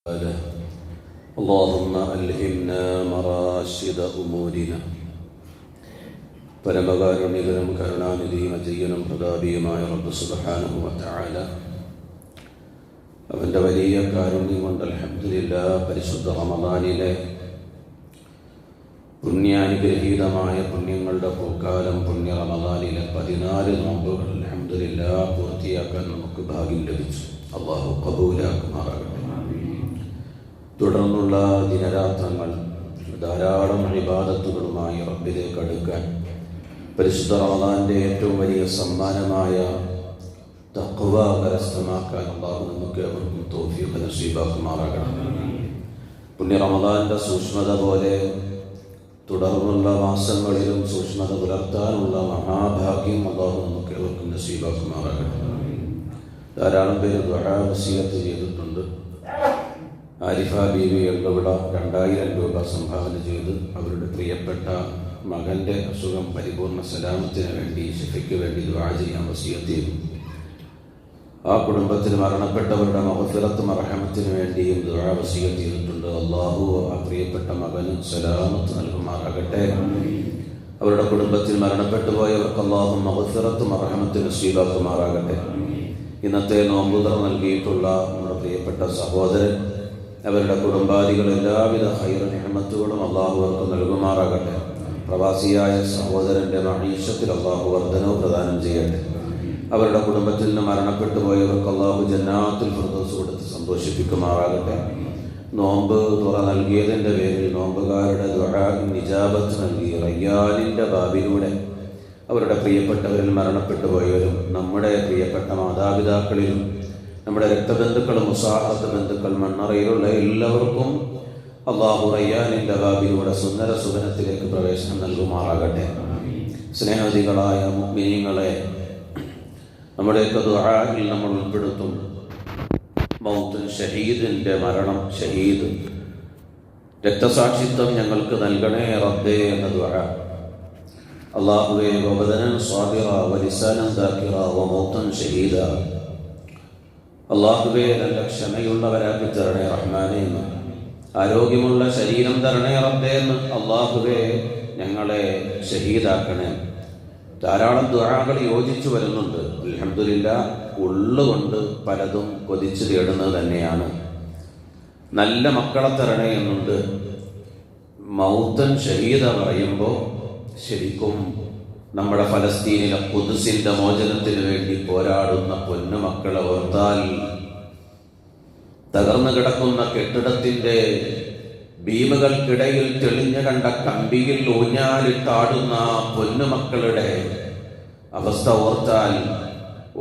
اللهم ألهمنا مراشد أمورنا. പരമകാരുണികനും കരുണാനിധിയും അജയ്യനും പ്രതാപിയുമായ റബ്ബ് സുബ്ഹാനഹു വ തആല അവൻ്റെ വലിയ കാരുണ്യം കൊണ്ട് അൽഹംദുലില്ലാഹ് പരിശുദ്ധ റമദാനിലെ പുണ്യാനുഗ്രഹീതമായ പുണ്യങ്ങളുടെ പൂക്കാലം പുണ്യ റമദാനിലെ 14 നോമ്പുകൾ അൽഹംദുലില്ലാഹ് പൂർത്തിയാക്കാൻ നമുക്ക് ഭാഗ്യം ലഭിച്ചു. അല്ലാഹു ഖബൂലാക്കുമാറാകട്ടെ. തുടർന്നുള്ള ദിനരാത്രങ്ങൾ ധാരാളം ഇബാദത്തുകളുമായി റബ്ബിലേക്ക് അടുക്കാൻ പരിശുദ്ധ റമദാന്റെ ഏറ്റവും വലിയ സമ്മാനമായ തഖ്വ കരസ്ഥമാക്കാൻ അല്ലാഹു നമുക്ക് ഏവർക്കും തൗഫീഖ് നസീബാക്കുമാറാകട്ടെ. പുണ്യ റമദാന്റെ സൂക്ഷ്മത പോലെ തുടർന്നുള്ള മാസങ്ങളിലും സൂക്ഷ്മത പുലർത്താനുള്ള മഹാഭാഗ്യം അല്ലാഹു നമുക്ക് ഏവർക്കും നസീബാക്കുമാറാകട്ടെ. ധാരാളം പേര് ദുആ വസിയത്ത് ചെയ്തിട്ടുണ്ട്. ആരിഫ ബീവി എള്ളവിള 2000 രൂപ സംഭാവന ചെയ്ത് അവരുടെ പ്രിയപ്പെട്ട മകൻ്റെ അസുഖം പരിപൂർണ സലാമത്തിന് വേണ്ടി ശിഫയ്ക്ക് വേണ്ടി ദുആ ചെയ്യാൻ വസിയത്ത് ചെയ്തു. ആ കുടുംബത്തിൽ മരണപ്പെട്ടവരുടെ മഗ്ഫിറത്തും റഹ്മത്തിന് വേണ്ടിയും ദുആ വസിയത്ത് ചെയ്തിട്ടുണ്ട്. അല്ലാഹു ആ പ്രിയപ്പെട്ട മകന് സലാമത്ത് നൽകുമാറാകട്ടെ. അവരുടെ കുടുംബത്തിൽ മരണപ്പെട്ടു പോയവർക്ക് അല്ലാഹു മഗ്ഫിറത്തും റഹ്മത്തും നസീബാക്കുമാറാകട്ടെ. ഇന്നത്തെ നോമ്പുതറ നൽകിയിട്ടുള്ള നമ്മുടെ പ്രിയപ്പെട്ട സഹോദരൻ, അവരുടെ കുടുംബാദികൾ എല്ലാവിധ ഖൈർ നിഅമത്തുകളും അല്ലാഹു അവർക്ക് നൽകുമാറാകട്ടെ. പ്രവാസിയായ സഹോദരന്റെ മഈശത്തിൽ അല്ലാഹു വർദ്ധനവ് പ്രദാനം ചെയ്യട്ടെ. അവരുടെ കുടുംബത്തിൽ നിന്ന് മരണപ്പെട്ടു പോയവർക്ക് അല്ലാഹു ജന്നാത്തുൽ ഫിർദൗസ് കൊടുത്ത് സന്തോഷിപ്പിക്കുമാറാകട്ടെ. നോമ്പ് തുറ നൽകിയതിൻ്റെ പേരിൽ നോമ്പുകാരുടെ ദുആഇന് ഇജാബത്ത് നൽകി റയ്യാനിൻ്റെ ബാബിലൂടെ അവരുടെ പ്രിയപ്പെട്ടവരിൽ മരണപ്പെട്ടു പോയവരും നമ്മുടെ പ്രിയപ്പെട്ട മാതാപിതാക്കളിലും നമ്മുടെ രക്തബന്ധുക്കളും മുസാഹത്ത് ബന്ധുക്കൾ മണ്ണറയിലുള്ള എല്ലാവർക്കും അല്ലാഹു റയ്യാനിൻ്റെ ബാബിലൂടെ സുന്ദര സുഖനത്തിലേക്ക് പ്രവേശനം നൽകുമാറാകട്ടെ. സ്നേഹവതികളായ മുഅ്മിനീങ്ങളെ, നമ്മുടെയൊക്കെ ദുആഇൽ നമ്മൾ ഉൾപ്പെടുത്തും മൗത്ത്, ഷഹീദിൻ്റെ മരണം, ഷഹീദ് രക്തസാക്ഷിത്വം ഞങ്ങൾക്ക് നൽകണേ റബ്ബേ എന്ന ദുആ. അല്ലാഹുവേ വബദനൻ സ്വാബിറ വലിസാനൻ ദാക്കിറ വമൗതൻ ഷഹീദ. അല്ലാഹുവേ നല്ല ക്ഷമയുള്ളവരാക്കി തരണേ റഹ്മാനേ എന്ന്, ആരോഗ്യമുള്ള ശരീരം തരണേ റബ്ബേ എന്ന്. അല്ലാഹുവേ ഞങ്ങളെ ഷഹീദാക്കണേ. ധാരാളം ദുആകൾ യോജിച്ചു വരുന്നുണ്ട്. അൽഹംദുലില്ലാഹ് ഉള്ളുകൊണ്ട് പലതും കൊതിച്ചു തേടുന്നത് തന്നെയാണ്. നല്ല മക്കളെ തരണേ എന്നുണ്ട്. മൗത്തൻ ഷഹീദ പറയുമ്പോൾ ശരിക്കും നമ്മുടെ ഫലസ്തീനിലെ ഖുദ്സിന്റെ മോചനത്തിന് വേണ്ടി പോരാടുന്ന പൊന്നുമക്കളെ ഓർത്താൽ, തകർന്നു കിടക്കുന്ന കെട്ടിടത്തിന്റെ ഭീമകൾക്കിടയിൽ തെളിഞ്ഞു കണ്ട കമ്പിയിൽ ഊഞ്ഞാലിട്ടാടുന്ന പൊന്നുമക്കളുടെ അവസ്ഥ ഓർത്താൽ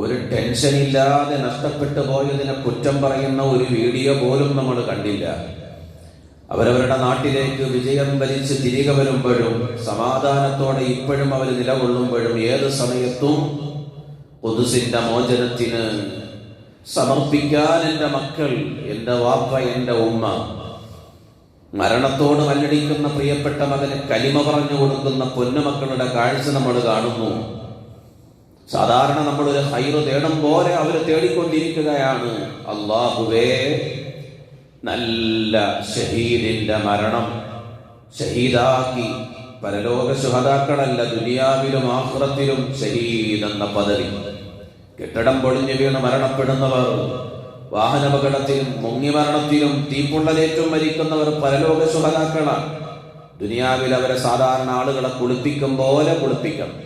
ഒരു ടെൻഷനില്ലാതെ നഷ്ടപ്പെട്ടു പോയതിനെ കുറ്റം പറയുന്ന ഒരു വീഡിയോ പോലും നമ്മൾ കണ്ടില്ല. അവരവരുടെ നാട്ടിലേക്ക് വിജയം വരിച്ച് തിരികെ വരുമ്പോഴും സമാധാനത്തോടെ ഇപ്പോഴും അവർ നിലകൊള്ളുമ്പോഴും ഏത് സമയത്തും ഖുദ്സിന്റെ മോചനത്തിന് സമർപ്പിക്കാൻ എൻ്റെ മക്കൾ, എൻ്റെ വാപ്പ, എൻ്റെ ഉമ്മ, മരണത്തോട് മല്ലടിക്കുന്ന പ്രിയപ്പെട്ട മകന് കലിമ പറഞ്ഞു കൊടുക്കുന്ന പൊന്നുമക്കളുടെ കാഴ്ച നമ്മൾ കാണുന്നു. സാധാരണ നമ്മളൊരു ഹൈറ് തേടും പോലെ അവർ തേടിക്കൊണ്ടിരിക്കുകയാണ്. അല്ലാഹുവേ നല്ല ഷഹീദിന്റെ മരണം ഷഹീദാക്കി പരലോക ശുഹദാക്കളല്ല, ദുനിയാവിലും ആഖിറത്തിലും ഷഹീദ് എന്ന പദവി. കെട്ടിടം പൊളിഞ്ഞു വീണ് മരണപ്പെടുന്നവർ, വാഹനാപകടത്തിലും മുങ്ങി മരണത്തിലും തീപ്പൊള്ളലേറ്റും മരിക്കുന്നവർ പരലോക ശുഹദാക്കളാണ്. ദുനിയാവിൽ അവരെ സാധാരണ ആളുകളെ കുളിപ്പിക്കും പോലെ കുളിപ്പിക്കണം.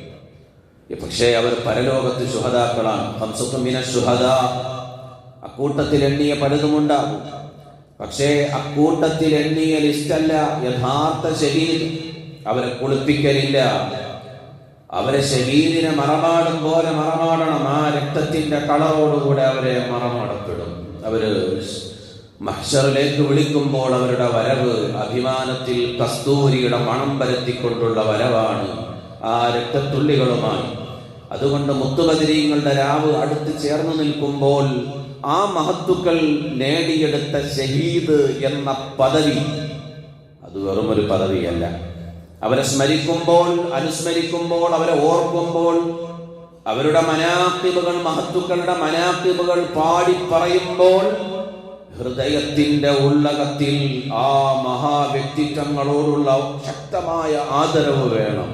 പക്ഷേ അവർ പരലോകത്ത് ശുഹദാക്കളാണ്. ഖംസത്തുൻ മിനശ് ശുഹദാ, അക്കൂട്ടത്തിൽ എണ്ണിയ പലതുമുണ്ടാകും. പക്ഷേ അക്കൂട്ടത്തിൽ എണ്ണിയ ലിസ്റ്റല്ല യഥാർത്ഥ ഷഹീദ്. അവരെ കുളിപ്പിക്കലില്ല. അവരെ ഷഹീദിനെ മറമാടും പോലെ മറമാടണം. ആ രക്തത്തിന്റെ കളറോടുകൂടെ അവരെ മറമാടപ്പെടും. അവര് മഹ്ശറിലേക്ക് വിളിക്കുമ്പോൾ അവരുടെ വരവ് അഭിമാനത്തിൽ കസ്തൂരിയുടെ മണം പരത്തിക്കൊണ്ടുള്ള വരവാണ്, ആ രക്തത്തുള്ളികളുമായി. അതുകൊണ്ട് മുത്തുബദരീങ്ങളുടെ രാവ് അടുത്ത് ചേർന്ന് നിൽക്കുമ്പോൾ ആ മഹത്തുക്കൾ നേടിയെടുത്ത ഷഹീദ് എന്ന പദവി അത് വെറുമൊരു പദവിയല്ല. അവരെ സ്മരിക്കുമ്പോൾ, അനുസ്മരിക്കുമ്പോൾ, അവരെ ഓർക്കുമ്പോൾ അവരുടെ മനാഖിബുകൾ, മഹത്തുക്കളുടെ മനാഖിബുകൾ പാടി പറയുമ്പോൾ ഹൃദയത്തിന്റെ ഉള്ളകത്തിൽ ആ മഹാവ്യക്തിത്വങ്ങളോടുള്ള ശക്തമായ ആദരവ് വേണം.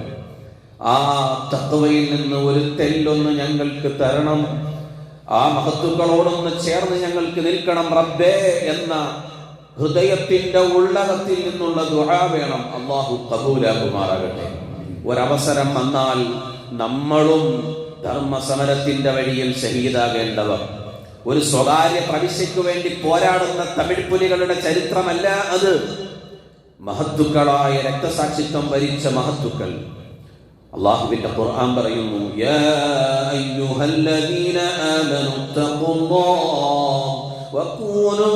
ആ തഖ്വയിൽ നിന്ന് ഒരു തെല്ലൊന്ന് ഞങ്ങൾക്ക് തരണം, ആ മഹത്തുക്കളോടൊന്ന് ചേർന്ന് ഞങ്ങൾക്ക് നിൽക്കണം റബ്ബേ എന്ന ഹൃദയത്തിന്റെ ഉള്ളകത്തിൽ നിന്നുള്ള ദുആ വേണം. അല്ലാഹു ഖബൂലാക്കുമാറാകട്ടെ. ഒരവസരം വന്നാൽ നമ്മളും ധർമ്മസമരത്തിന്റെ വഴിയിൽ ഷഹീദാകേണ്ടവർ. ഒരു സ്വകാര്യ പ്രവിശ്യയ്ക്കു വേണ്ടി പോരാടുന്ന തമിഴ് പുലികളുടെ ചരിത്രമല്ല അത്. മഹത്തുക്കളായ രക്തസാക്ഷിത്വം വരിച്ച മഹത്തുക്കൾ. അല്ലാഹുവിന്റെ ഖുർആൻ പറയുന്നു, യാ അയ്യുഹല്ലദീന ആമനു തഖുല്ലാഹ വകൂനൂ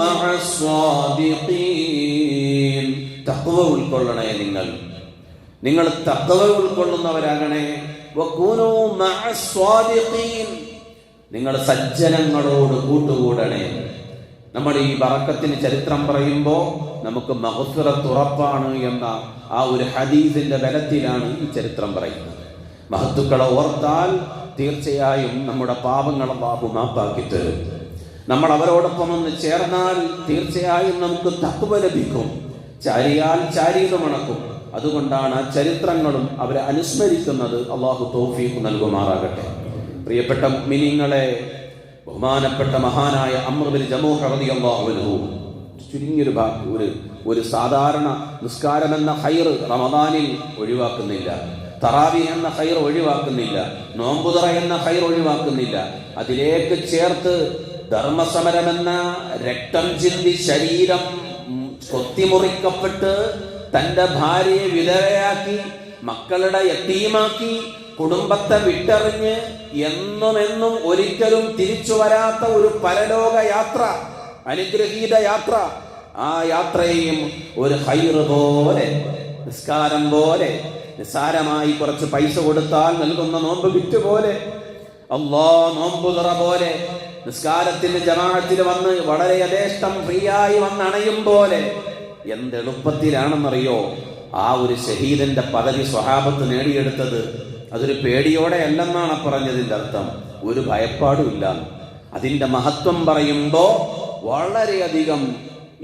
മഅസ്സാദിഖീൻ. തഖ്വ ഉൾക്കൊള്ളണേ, നിങ്ങൾ തഖ്വ ഉൾക്കൊള്ളുന്നവരാകണേ. വകൂനൂ മഅസ്സാദിഖീൻ, നിങ്ങൾ സജ്ജനങ്ങളോട് കൂട്ടുകൂടണേ. നമ്മൾ ഈ ബറക്കത്തിന് ചരിത്രം പറയുമ്പോൾ നമുക്ക് മഗ്ഫിറത്ത് ഉറപ്പാണ് എന്ന ആ ഒരു ഹദീസിന്റെ ബലത്തിലാണ് ഈ ചരിത്രം പറയുന്നത്. മഹത്തുക്കളെ ഓർത്താൽ തീർച്ചയായും നമ്മുടെ പാപങ്ങൾ അല്ലാഹു മാപ്പാക്കി തരും. നമ്മൾ അവരോടൊപ്പം ഒന്ന് ചേർന്നാൽ തീർച്ചയായും നമുക്ക് തഖ്വ ലഭിക്കും. ചാരിയാൽ ചാരീത് മണക്കും. അതുകൊണ്ടാണ് ആ ചരിത്രങ്ങളും അവരെ അനുസ്മരിക്കുന്നത്. അല്ലാഹു തൗഫീഖ് നൽകുമാറാകട്ടെ. പ്രിയപ്പെട്ട മുഅ്മിനീങ്ങളെ, ബഹുമാനപ്പെട്ട മഹാനായ അംർ ബിൻ ജമൂഹ റളിയല്ലാഹു അൻഹു ചുരുങ്ങിയൊരു ഒരു സാധാരണ നിസ്കാരം എന്ന ഖൈർ റമദാനിൽ ഒഴിവാക്കുന്നില്ല, തറാവീഹ് എന്ന ഖൈർ ഒഴിവാക്കുന്നില്ല, നോമ്പുതുറ എന്ന ഖൈർ ഒഴിവാക്കുന്നില്ല. അതിലേക്ക് ചേർത്ത് ധർമ്മസമരമെന്ന രക്തം ചിന്തി ശരീരം കൊത്തിമുറിക്കപ്പെട്ട് തന്റെ ഭാര്യയെ വിധവയാക്കി മക്കളുടെ യതീമാക്കി കുടുംബത്തെ വിട്ടെറിഞ്ഞ് എന്നും ഒരിക്കലും തിരിച്ചു വരാത്ത ഒരു പരലോക യാത്ര, അനുഗ്രഹീത യാത്ര. ആ യാത്രയെയും ഒരു ഖൈർ പോലെ, നിസ്കാരം പോലെ, നിസ്സാരമായി കുറച്ച് പൈസ കൊടുത്താൽ നൽകുന്ന നോമ്പ് വിറ്റ് പോലെ, നോമ്പുതുറ പോലെ, നിസ്കാരത്തിന് ജമാഅത്തിൽ വന്ന് വളരെ യഥേഷ്ടം ഫ്രീയായി വന്നണയും പോലെ എന്തെളുപ്പത്തിലാണെന്നറിയോ ആ ഒരു ഷഹീദിന്റെ പദവി സ്വഹാബത്ത് നേടിയെടുത്തത്. അതൊരു പേടിയോടെ അല്ലെന്നാണ് പറഞ്ഞതിന്റെ അർത്ഥം. ഒരു ഭയപ്പാടുമില്ല. അതിന്റെ മഹത്വം പറയുമ്പോ വളരെയധികം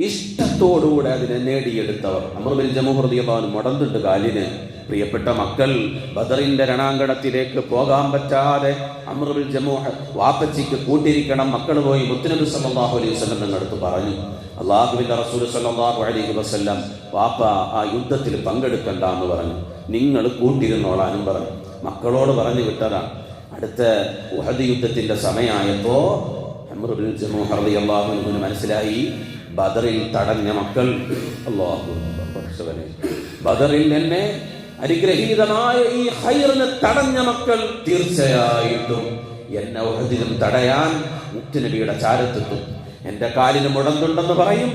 ഇഷ്ടത്തോടുകൂടെ അതിനെ നേടിയെടുത്തവർ. അംർ ബിൻ ജമൂഹ റളിയല്ലാഹു അൻഹു മുടന്തുണ്ട് കാലിന്. പ്രിയപ്പെട്ട മക്കൾ, ബദറിന്റെ രണാങ്കണത്തിലേക്ക് പോകാൻ പറ്റാതെ അംർ ബിൻ ജമൂഹ വാപ്പച്ചിക്ക് കൂട്ടിരിക്കണം. മക്കൾ പോയി മുത്തുനബി സല്ലല്ലാഹു അലൈഹി വസല്ലം തങ്ങളടുത്ത് പറഞ്ഞു. അല്ലാഹുവിന്റെ റസൂൽ സല്ലല്ലാഹു അലൈഹി വസല്ലം വാപ്പ ആ യുദ്ധത്തിൽ പങ്കെടുക്കണ്ട എന്ന് പറഞ്ഞു. നിങ്ങൾ കൂട്ടിരുന്നോളാനും പറഞ്ഞു. മക്കളോട് പറഞ്ഞു വിട്ടതാണ്. അടുത്ത ഉഹദ് യുദ്ധത്തിന്റെ സമയമായപ്പോ അംർ ബിൻ ജമൂഹ റളിയല്ലാഹു അൻഹുവിന് മനസ്സിലായി ബദറിൽ തടഞ്ഞ മക്കൾ, ബദറിൽ എന്നെ അനുഗ്രഹീതമായ ഈ ഖൈറിനെ തടഞ്ഞ മക്കൾ തീർച്ചയായിട്ടും എന്നെ ഉഹദിലും തടയാൻ മുത്തുനബിയുടെ ചാരത്തെത്തും. എന്റെ കാലിന് മുടന്തുണ്ടെന്ന് പറയും.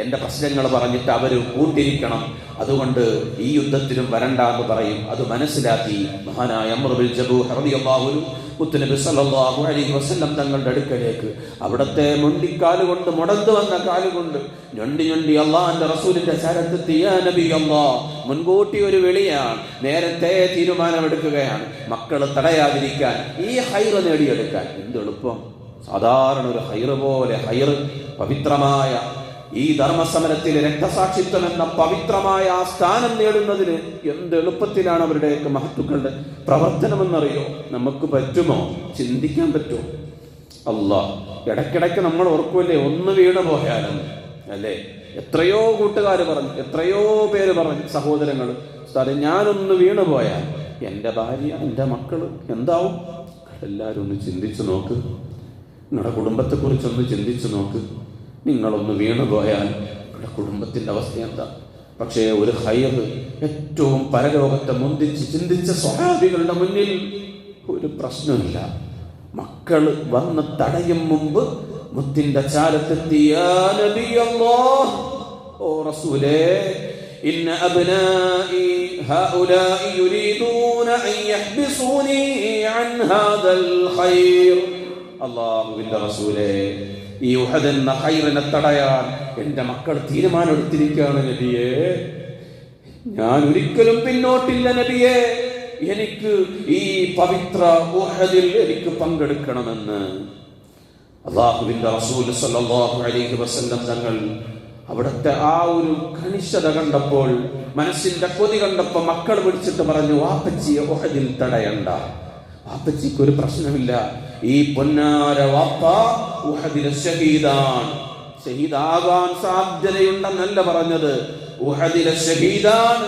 എന്റെ പ്രശ്നങ്ങൾ പറഞ്ഞിട്ട് അവര് കൂട്ടിരിക്കണം. അതുകൊണ്ട് ഈ യുദ്ധത്തിലും വരണ്ട എന്ന് പറയും. അത് മനസ്സിലാക്കി മഹാനായ അംർ ബിൻ ജമൂഹ റളിയല്ലാഹു അൻഹു മുത്തുനബി സല്ലല്ലാഹു അലൈഹി വസല്ലം തങ്ങളുടെ അടുക്കലേക്ക് അവിടത്തെ മുണ്ടിക്കാലുകൊണ്ട് മുടന്തു വന്ന കാലുകൊണ്ട് ഞൊണ്ടി അള്ളാഹുവിന്റെ റസൂലിന്റെ ചാരത്തെത്തി. യാ നബി അല്ലാഹ്, മുൻകൂട്ടി ഒരു വിളിയാണ്, നേരത്തെ തീരുമാനമെടുക്കുകയാണ് മക്കള് തടയാതിരിക്കാൻ, ഈ ഖൈർ നേടിയെടുക്കാൻ. എന്തെളുപ്പം! സാധാരണ ഒരു ഖൈർ പോലെ ഖൈർ, പവിത്രമായ ഈ ധർമ്മസമരത്തിലെ രക്തസാക്ഷിത്വം എന്ന പവിത്രമായ ആ സ്ഥാനം നേടുന്നതിന് എന്ത് എളുപ്പത്തിലാണ് അവരുടെയൊക്കെ മഹത്തുക്കളുടെ പ്രവർത്തനമെന്നറിയോ? നമുക്ക് പറ്റുമോ? ചിന്തിക്കാൻ പറ്റുമോ? അല്ലാഹ്, ഇടയ്ക്കിടയ്ക്ക് നമ്മൾ ഓർക്കുമല്ലേ, ഒന്ന് വീണ് പോയാലും അല്ലേ? എത്രയോ കൂട്ടുകാർ പറഞ്ഞു, എത്രയോ പേര് പറഞ്ഞു, സഹോദരങ്ങൾ, ഞാനൊന്ന് വീണ് പോയാൽ എൻ്റെ ഭാര്യ, എൻ്റെ മക്കള് എന്താവും? എല്ലാവരും ഒന്ന് ചിന്തിച്ചു നോക്ക്. നിങ്ങളുടെ കുടുംബത്തെക്കുറിച്ചൊന്ന് ചിന്തിച്ചു നോക്ക്. നിങ്ങളൊന്ന് വീണുപോയാൽ നിങ്ങളുടെ കുടുംബത്തിന്റെ അവസ്ഥ എന്താ? പക്ഷേ ഒരു ഖൈർ ഏറ്റവും പരലോകത്തെ മുന്തിച്ച് ചിന്തിച്ച സ്വഹാബികളുടെ മുന്നിൽ ഒരു പ്രശ്നമില്ല. മക്കൾ വന്ന് തടയും മുമ്പ് മുത്തിന്റെ ചാരത്തെത്തി. യാ നബി അല്ലാഹ്, ഓ റസൂലേ, ഇന്ന അബ്നാഇ ഹൗലാഇ യുരീദൂന അൻ യഹ്ബിസൂനി അൻ ഹാദൽ ഖൈർ. അല്ലാഹുവിന്റെ റസൂലേ, ഈ ഉഹദ് എന്ന ഖൈറിനെ തടയാൻ എന്റെ മക്കൾ തീരുമാനമെടുത്തിരിക്കുകയാണ് നബിയേ. ഞാൻ ഒരിക്കലും പിന്നോട്ടില്ല നബിയേ. എനിക്ക് ഈ പവിത്ര ഉഹദിൽ എനിക്ക് പങ്കെടുക്കണമെന്ന്. അല്ലാഹുവിന്റെ റസൂൽ സല്ലല്ലാഹു അലൈഹി വസല്ലം തങ്ങൾ അവിടുത്തെ ആ ഒരു കണിശത കണ്ടപ്പോൾ, മനസ്സിന്റെ കൊതി കണ്ടപ്പോൾ മക്കൾ വിളിച്ചിട്ട് പറഞ്ഞു, വാപ്പച്ചിയെ ഉഹദിൽ തടയണ്ട, വാപ്പച്ചിക്ക് ഒരു പ്രശ്നമില്ല, ഈ പൊന്നാര വാപ്പ ഉഹദിലെ ഷഹീദാണ്, ഷഹീദാകാൻ സാധ്യതയുണ്ടെന്നല്ല പറഞ്ഞത്, ഉഹദിലെ ഷഹീദാണ്,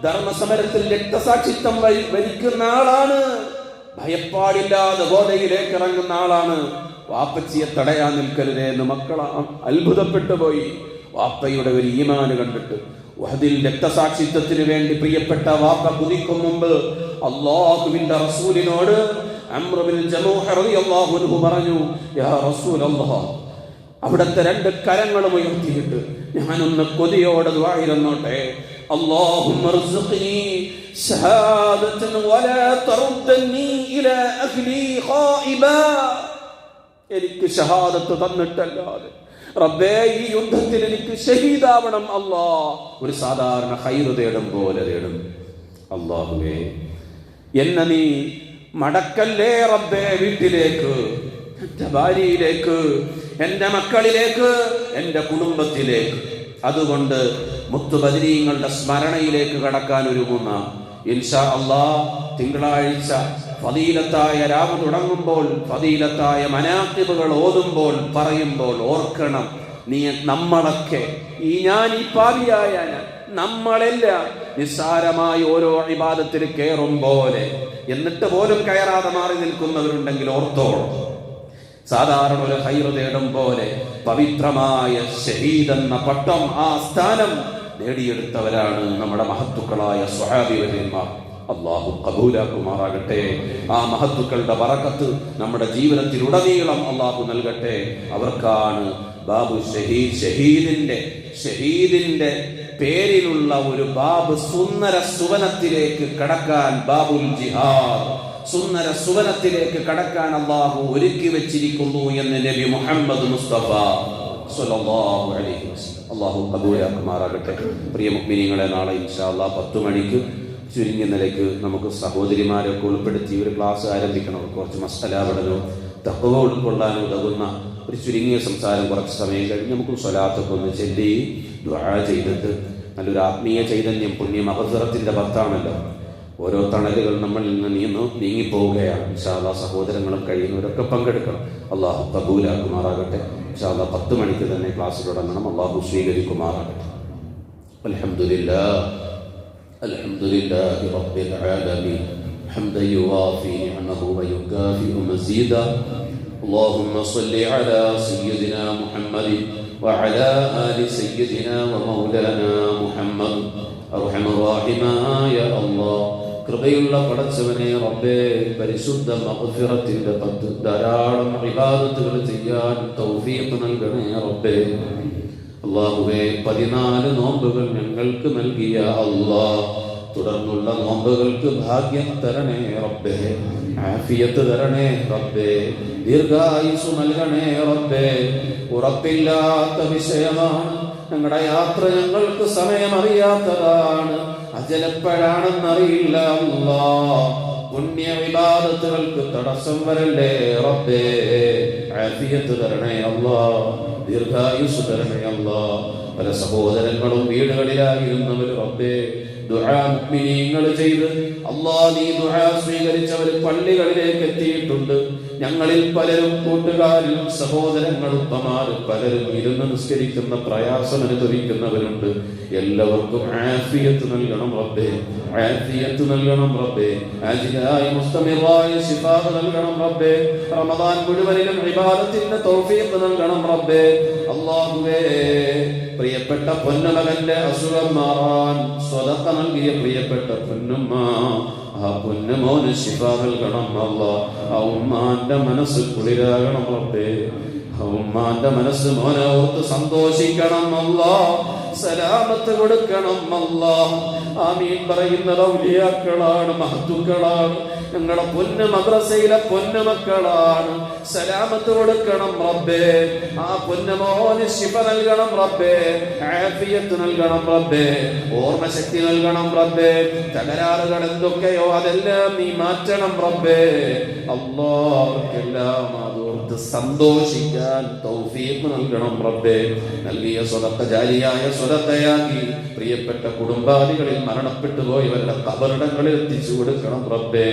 ധർമ്മസമരത്തിൽ രക്തസാക്ഷിത്വം വരിക്കുന്ന ആളാണ്, ഭയപ്പാടില്ലാതെ ഗോദയിലേക്ക് ഇറങ്ങുന്ന ആളാണ്, വാപ്പച്ചിയെ തടയാൻ നിൽക്കരുതേ എന്ന് മക്കൾ അത്ഭുതപ്പെട്ടു പോയി. വാപ്പയുടെ ഒരു ഈമാന് കണ്ടിട്ട് ഉഹദിൽ രക്തസാക്ഷിത്വത്തിന് വേണ്ടി പ്രിയപ്പെട്ട വാപ്പ കുതിക്കും മുമ്പ് അല്ലാഹുവിന്റെ റസൂലിനോട് അംർ ബിൻ ജമൂഹ് റളിയല്ലാഹു അൻഹു പറഞ്ഞു, യാ റസൂലല്ലാഹ്, അവിടുത്തെ രണ്ട് കരങ്ങളും ഉയർത്തിയിട്ട് ഞാനൊന്ന് കൊതിയോടെ ദുആ ഇരുന്നോട്ടെ, اللهم ارزقني شهادة ولا تردني إلى أهلي خائبا. എനിക്ക് ഷഹാദത്ത് തന്നിട്ടല്ലാതെ റബ്ബേ ഈ യുദ്ധത്തിൽ എനിക്ക് ഷഹീദാവണം അല്ലാ. ഒരു സാധാരണ ഖൈർ തേടും പോലെ തേടും. അല്ലാഹുവേ, എന്നെ നീ മടക്കല്ലേ റബ്ബേ വീട്ടിലേക്ക്, എന്റെ ഭാര്യയിലേക്ക്, എന്റെ മക്കളിലേക്ക്, എന്റെ കുടുംബത്തിലേക്ക്. അതുകൊണ്ട് മുത്തുബദരീങ്ങളുടെ സ്മരണയിലേക്ക് കടക്കാൻ ഒരുങ്ങുന്ന ഇൻഷാ അല്ലാഹ് തിങ്കളാഴ്ച ഫദീലത്തായ രാവ് തുടങ്ങുമ്പോൾ, ഫദീലത്തായ മനാഖിബുകൾ ഓതുമ്പോൾ പറയുമ്പോൾ ഓർക്കണം, നീ നമ്മളൊക്കെ ഞാൻ ഈ പാപിയായ നമ്മളെല്ലാം നിസ്സാരമായി ഓരോ ഇബാദത്തിൽ കയറും പോലെ, എന്നിട്ട് പോലും കയറാതെ മാറി നിൽക്കുന്നവരുണ്ടെങ്കിൽ ഓർത്തോളം, സാധാരണ ഒരു ഖൈർ തേടും പോലെ പവിത്രമായ ഷഹീദ് എന്ന പട്ടം, ആ സ്ഥാനം നേടിയെടുത്തവരാണ് നമ്മുടെ മഹത്തുക്കളായ സ്വഹാബിവര്യന്മാർ. അല്ലാഹു ഖബൂലാക്കുമാറാകട്ടെ. ആ മഹത്തുക്കളുടെ ബറക്കത്ത് നമ്മുടെ ജീവിതത്തിലുടനീളം അല്ലാഹു നൽകട്ടെ. അവർക്കാണ് ബാബു ഷഹീദിന്റെ പേരിലുള്ള ഒരു ബാബ് സുന്ദര സുവനത്തിലേക്ക് കടക്കാൻ, ബാബുൽ ജിഹാദ്, സുന്ദര സുവനത്തിലേക്ക് കടക്കാൻ അല്ലാഹു ഒരുക്കി വെച്ചിരിക്കുന്നു എന്ന് നബി മുഹമ്മദ് മുസ്തഫ സ്വല്ലല്ലാഹു അലൈഹി വസല്ലം. അല്ലാഹു ഖബൂലാക്കുമാറാകട്ടെ. പ്രിയ മുഅ്മിനീങ്ങളെ, നാളെ ഇൻഷാ അല്ലാഹ് 10 മണിക്ക് ചുരുങ്ങിയ നിലയ്ക്ക് നമുക്ക് സഹോദരിമാരൊക്കെ ഉൾപ്പെടുത്തി ഒരു ക്ലാസ് ആരംഭിക്കണം. കുറച്ച് മസ്അല പഠനവും തഖ്വ ഉൾക്കൊള്ളാൻ ഉതകുന്ന ഒരു ചുരുങ്ങിയ സംസാരം, കുറച്ച് സമയം കഴിഞ്ഞ് നമുക്ക് സ്വലാത്തൊക്കെ ഒന്ന് ചൊല്ലി ദുആ ചെയ്തിട്ട് നല്ലൊരു ആത്മീയ ചൈതന്യം, പുണ്യ മഗ്ഫിറത്തിന്റെ പത്താണല്ലോ, ഓരോ തണലുകൾ നമ്മളിൽ നിന്ന് നീങ്ങിപ്പോവുകയാണ്. ഇൻഷാ അല്ലാഹ് സഹോദരങ്ങളും കഴിയുന്നവരൊക്കെ പങ്കെടുക്കണം. അല്ലാഹു ഖബൂലാക്കുമാറാകട്ടെ. ഇൻഷാ അല്ലാഹ് 10 മണിക്ക് തന്നെ ക്ലാസ് തുടങ്ങണം. അല്ലാഹു സ്വീകരിക്കുമാറാകട്ടെ. അൽഹംദുലില്ലാഹ് അൽഹംദുലില്ലാഹി റബ്ബിൽ ആലമീൻ ഹംദൻ യുവാഫി നിഅമഹു വയുകാഫിഉ മസീദാ. اللهم صل على سيدنا محمد وعلى آل سيدنا ومولانا محمد. أرحم الراحمين يا الله, കൃപയുള്ള പടച്ചവനെ റബ്ബേ, പരിശുദ്ധ മഗ്ഫിറത്തിന്റെ 10 ധാരാളം ഇബാദത്തുകൾ ചെയ്യാൻ തൗഫീഖ് നൽകണേ റബ്ബേ. അല്ലാഹുവേ, 14 നോമ്പുകൾ ഞങ്ങൾക്ക് നൽകിയ അല്ലാഹ്, തുടർന്നുള്ള നോമ്പുകൾക്ക് ഭാഗ്യം തരണേ റബ്ബേ, ആഫിയത്ത് തരണേ റബ്ബേ, ദീർഘായുസ്സ് നൽകണേ റബ്ബേ. ഉറപ്പില്ലാത്ത വിഷയമാണ് ഞങ്ങളുടെ യാത്ര, ഞങ്ങൾക്ക് സമയമറിയാത്തതാണ്, അജലപ്പോഴാണെന്നറിയില്ല അല്ലാഹ്. പുണ്യ ഇബാദത്തുകൾക്ക് തടസ്സം വരല്ലേ റബ്ബേ, ആഫിയത്ത് തരണേ അല്ലാഹ്, ദീർഘായുസ്സ് തരണേ അല്ലാഹ്. പല സഹോദരങ്ങളും വീടുകളിലായിരുന്നവർ റബ്ബേ ദുആ മുഅ്മിനീങ്ങൾ ചെയ്ത് അല്ലാഹ് നീ ദുആ സ്വീകരിച്ചവർ പള്ളികളിലേക്ക് എത്തിയിട്ടുണ്ട്. ഞങ്ങളിൽ പലരും കൂട്ടുകാരിലും സഹോദരങ്ങളും ഉപ്പമാരും പലരും ഇരുന്ന് നിസ്കരിക്കുന്ന പ്രയാസം അനുഭവിക്കുന്നവരുണ്ട്. എല്ലാവർക്കും ആഫിയത്ത് നൽകണം റബ്ബേ, ആഫിയത്ത് നൽകണം റബ്ബേ, ആജിലായി മുസ്തമിറായ ശിഫാ നൽകണം റബ്ബേ. റമദാൻ മുഴുവനിലും ഇബാദത്തിന്റെ തൗഫീഖ് നൽകണം റബ്ബേ. അല്ലാഹുവേ, പ്രിയപ്പെട്ട പൊന്നുമകന്റെ അസുഖം മാറാൻ സ്വതക്ക നൽകിയ പ്രിയപ്പെട്ട പൊന്നുമ്മ, ആ പൊന്നുമോന് ശിഫ നൽകണം അല്ലാഹ്. ആ ഉമ്മാന്റെ മനസ്സ് കുളിരാകണം റബ്ബേ, ആ ഉമ്മാന്റെ മനസ്സ് മോനെ ഓർത്ത് സന്തോഷിക്കണം അല്ലാഹ്, സലാമത്ത് കൊടുക്കണം അല്ലാഹ്. ആമീൻ പറയുന്നത് ഔലിയാക്കളാണ്, മഹത്തുക്കളാണ്, ഞങ്ങളുടെ പൊന്നു മദ്രസയിലെ പൊന്നുമക്കളാണ്. സലാമത്ത് കൊടുക്കണം റബ്ബേ, ആ പൊന്നുമോന് ശിഫ നൽകണം റബ്ബേ, ആഫിയത്ത് നൽകണം റബ്ബേ, ഓർമ്മശക്തി നൽകണം റബ്ബേ. തകരാറുകൾ എന്തൊക്കെയോ അതെല്ലാം നീ മാറ്റണം റബ്ബേ. അല്ലാഹ് അവർക്കെല്ലാം അതോർത്ത് സന്തോഷിക്കാൻ തൗഫീഖ് നൽകണം റബ്ബേ. നൽകിയ സ്വതക്ക ജാരിയായ സ്വതക്കയാക്കി പ്രിയപ്പെട്ട കുടുംബാദികളിൽ മരണപ്പെട്ടു പോയവരുടെ ഖബറിടങ്ങളിൽ എത്തിച്ചു കൊടുക്കണം റബ്ബേ.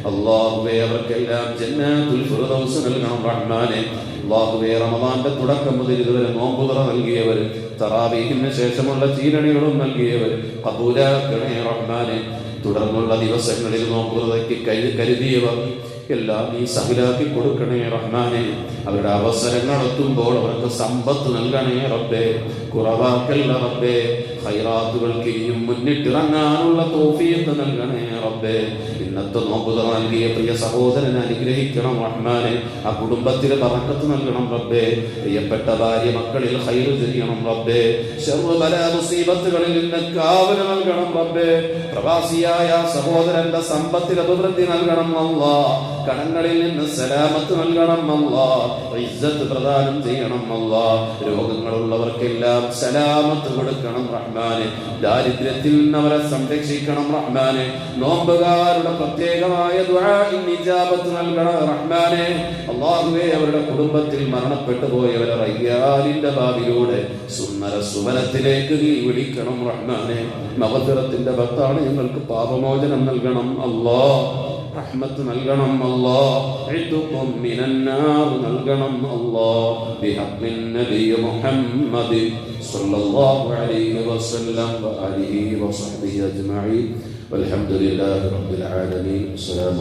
അല്ലാഹുവേ അവർക്കെല്ലാം ജന്നാത്തുൽ ഫിർദൗസ് നൽകണം റഹ്മാനെ. അല്ലാഹുവേ റമദാന്റെ തുടക്കം മുതൽ ഇതുവരെ നോമ്പുതുറ നൽകിയവർ, തറാവീഹിന് ശേഷമുള്ള ചീരണികളും നൽകിയവർ ഖബൂലാക്കണേ റഹ്മാനെ. തുടർന്നുള്ള ദിവസങ്ങളിൽ നോമ്പുതുറയ്ക്ക് കരുതിയവർ എല്ലാം നീ സഹലാക്കി കൊടുക്കണേ റഹ്മാനെ. അവരുടെ അവസരങ്ങൾ എത്തുമ്പോൾ അവർക്ക് സമ്പത്ത് നൽകണേ റബ്ബേ. കുറവാക്കല്ല റബ്ബേ. ഖൈറാത്തുകൾക്ക് ഇനിയും മുന്നിട്ടിറങ്ങാനുള്ള തൗഫീഖ് നൽകണേ റബ്ബേ. ഇന്നത്തെ നോമ്പുതുറ നൽകിയ പ്രിയ സഹോദരനെ അനുഗ്രഹിക്കണം റഹ്മാനെ. ആ കുടുംബത്തിലെ ബറക്കത്ത് നൽകണം റബ്ബേ. പ്രിയപ്പെട്ട ഭാര്യ മക്കളിൽ ഖൈർ ചെയ്യണം റബ്ബേ. ശർറു ബലാ മുസീബത്തുകളിൽ നിന്ന് കാവൽ നൽകണം റബ്ബേ. പ്രവാസിയായ സഹോദരന്റെ സമ്പത്തിൽ അഭിവൃദ്ധി നൽകണം അല്ലാഹ്. കടങ്ങളിൽ നിന്ന് സലാമത്ത് നൽകണം അല്ലാഹ്. ഇസ്സത്ത് പ്രദാനം ചെയ്യണം അല്ലാഹ്. രോഗങ്ങളുള്ളവർക്കെല്ലാം സലാമത്ത് കൊടുക്കണം റഹ്മാനെ. ദാരിദ്ര്യത്തിൽ നിന്ന് അവരെ സംരക്ഷിക്കണം റഹ്മാനെ. നോമ്പുകാരുടെ പ്രത്യേകമായ ദുആഇന് ഇജാബത്ത് നൽകണം റഹ്മാനെ. അല്ലാഹുവേ അവരുടെ കുടുംബത്തിൽ മരണപ്പെട്ടു പോയവരെ റയ്യാനിന്റെ ബാബിലൂടെ സുന്ദര സുവനത്തിലേക്ക് നീ വിളിക്കണം റഹ്മാനെ. മഗ്ഫിറത്തിന്റെ ഭക്താണ് ഞങ്ങൾക്ക് പാപമോചനം നൽകണം അല്ലാഹ്. റഹ്മത്ത് നൽകണം അല്ലാഹ്. ഇദ്ഖും മിനന്നാർ നൽകണം അല്ലാഹ്. ബിഹഖ്മിൻ നബി മുഹമ്മദ് സ്വല്ലല്ലാഹു അലൈഹി വസല്ലം വആലിഹി വസഹ്ബിഹി അജ്മഈൻ. വൽഹംദുലില്ലാഹി റബ്ബിൽ ആലമീൻ. അസ്സലാമു